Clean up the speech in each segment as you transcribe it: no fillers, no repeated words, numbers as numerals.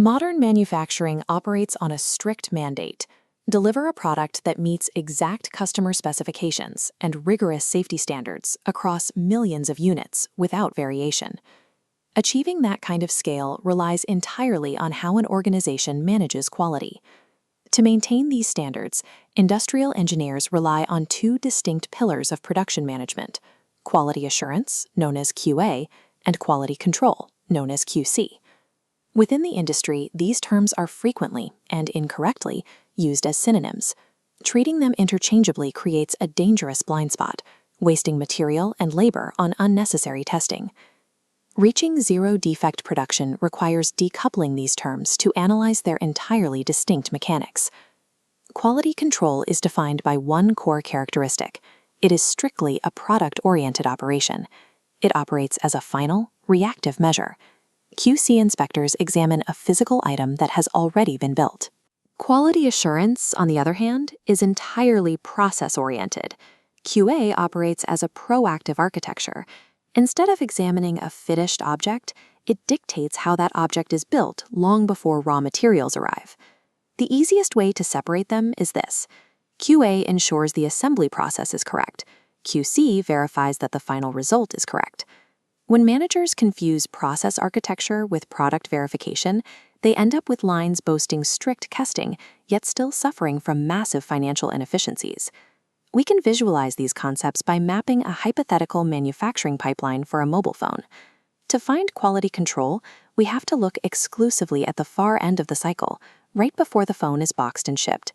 Modern manufacturing operates on a strict mandate. Deliver a product that meets exact customer specifications and rigorous safety standards across millions of units without variation. Achieving that kind of scale relies entirely on how an organization manages quality. To maintain these standards, industrial engineers rely on two distinct pillars of production management: quality assurance, known as QA, and quality control, known as QC. Within the industry, these terms are frequently, and incorrectly, used as synonyms. Treating them interchangeably creates a dangerous blind spot, wasting material and labor on unnecessary testing. Reaching zero-defect production requires decoupling these terms to analyze their entirely distinct mechanics. Quality control is defined by one core characteristic. It is strictly a product-oriented operation. It operates as a final, reactive measure. QC inspectors examine a physical item that has already been built. Quality assurance, on the other hand, is entirely process-oriented. QA operates as a proactive architecture. Instead of examining a finished object, it dictates how that object is built long before raw materials arrive. The easiest way to separate them is this. QA ensures the assembly process is correct. QC verifies that the final result is correct. When managers confuse process architecture with product verification, they end up with lines boasting strict testing, yet still suffering from massive financial inefficiencies. We can visualize these concepts by mapping a hypothetical manufacturing pipeline for a mobile phone. To find quality control, we have to look exclusively at the far end of the cycle, right before the phone is boxed and shipped.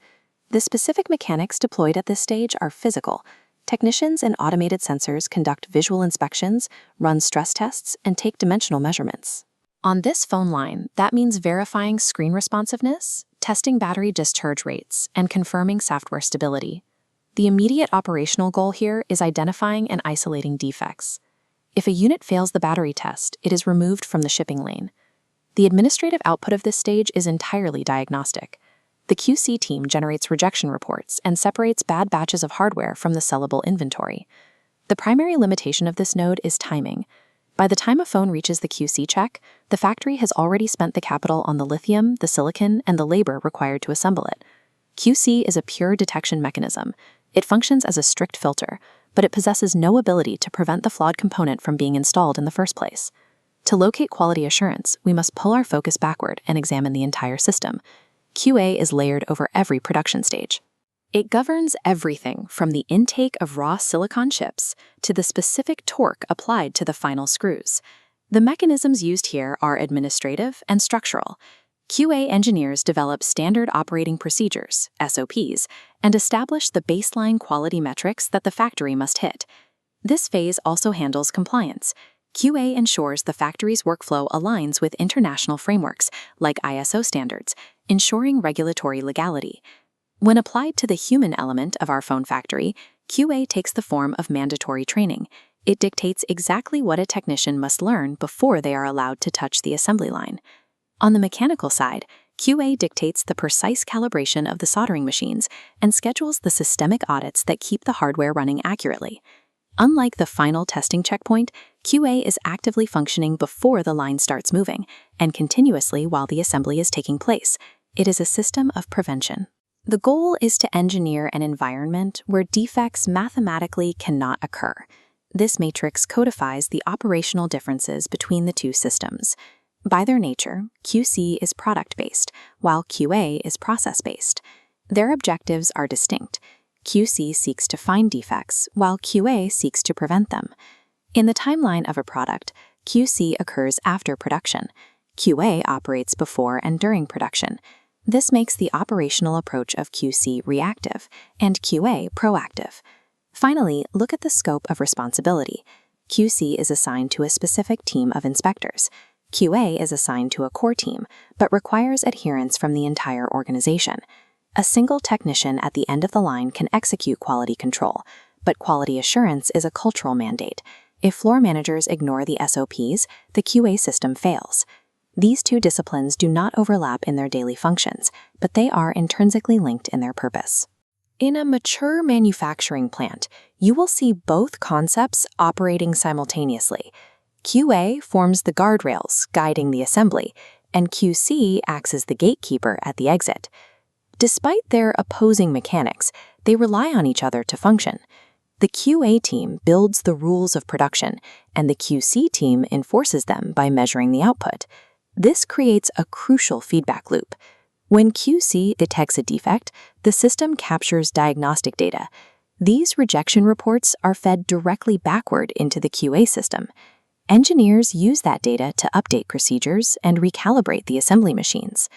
The specific mechanics deployed at this stage are physical. Technicians and automated sensors conduct visual inspections, run stress tests, and take dimensional measurements. On this phone line, that means verifying screen responsiveness, testing battery discharge rates, and confirming software stability. The immediate operational goal here is identifying and isolating defects. If a unit fails the battery test, it is removed from the shipping lane. The administrative output of this stage is entirely diagnostic. The QC team generates rejection reports and separates bad batches of hardware from the sellable inventory. The primary limitation of this node is timing. By the time a phone reaches the QC check, the factory has already spent the capital on the lithium, the silicon, and the labor required to assemble it. QC is a pure detection mechanism. It functions as a strict filter, but it possesses no ability to prevent the flawed component from being installed in the first place. To locate quality assurance, we must pull our focus backward and examine the entire system. QA is layered over every production stage. It governs everything from the intake of raw silicon chips to the specific torque applied to the final screws. The mechanisms used here are administrative and structural. QA engineers develop standard operating procedures, SOPs, and establish the baseline quality metrics that the factory must hit. This phase also handles compliance. QA ensures the factory's workflow aligns with international frameworks, like ISO standards, ensuring regulatory legality. When applied to the human element of our phone factory, QA takes the form of mandatory training. It dictates exactly what a technician must learn before they are allowed to touch the assembly line. On the mechanical side, QA dictates the precise calibration of the soldering machines and schedules the systemic audits that keep the hardware running accurately. Unlike the final testing checkpoint, QA is actively functioning before the line starts moving and continuously while the assembly is taking place. It is a system of prevention. The goal is to engineer an environment where defects mathematically cannot occur. This matrix codifies the operational differences between the two systems. By their nature, QC is product-based, while QA is process-based. Their objectives are distinct. QC seeks to find defects, while QA seeks to prevent them. In the timeline of a product, QC occurs after production. QA operates before and during production. This makes the operational approach of QC reactive and QA proactive. Finally, look at the scope of responsibility. QC is assigned to a specific team of inspectors. QA is assigned to a core team, but requires adherence from the entire organization. A single technician at the end of the line can execute quality control, but quality assurance is a cultural mandate. If floor managers ignore the SOPs, the QA system fails. These two disciplines do not overlap in their daily functions, but they are intrinsically linked in their purpose. In a mature manufacturing plant, you will see both concepts operating simultaneously. QA forms the guardrails guiding the assembly, and QC acts as the gatekeeper at the exit. Despite their opposing mechanics, they rely on each other to function. The QA team builds the rules of production, and the QC team enforces them by measuring the output. This creates a crucial feedback loop. When QC detects a defect, the system captures diagnostic data. These rejection reports are fed directly backward into the QA system. Engineers use that data to update procedures and recalibrate the assembly machines.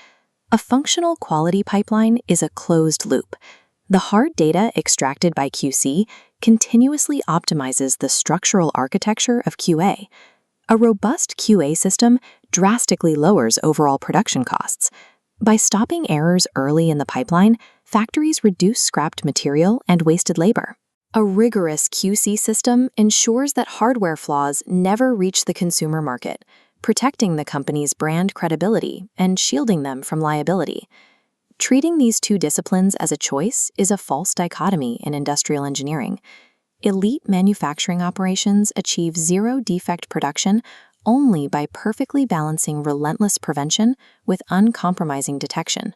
A functional quality pipeline is a closed loop. The hard data extracted by QC continuously optimizes the structural architecture of QA. A robust QA system drastically lowers overall production costs. By stopping errors early in the pipeline, factories reduce scrapped material and wasted labor. A rigorous QC system ensures that hardware flaws never reach the consumer market, protecting the company's brand credibility and shielding them from liability. Treating these two disciplines as a choice is a false dichotomy in industrial engineering. Elite manufacturing operations achieve zero-defect production only by perfectly balancing relentless prevention with uncompromising detection.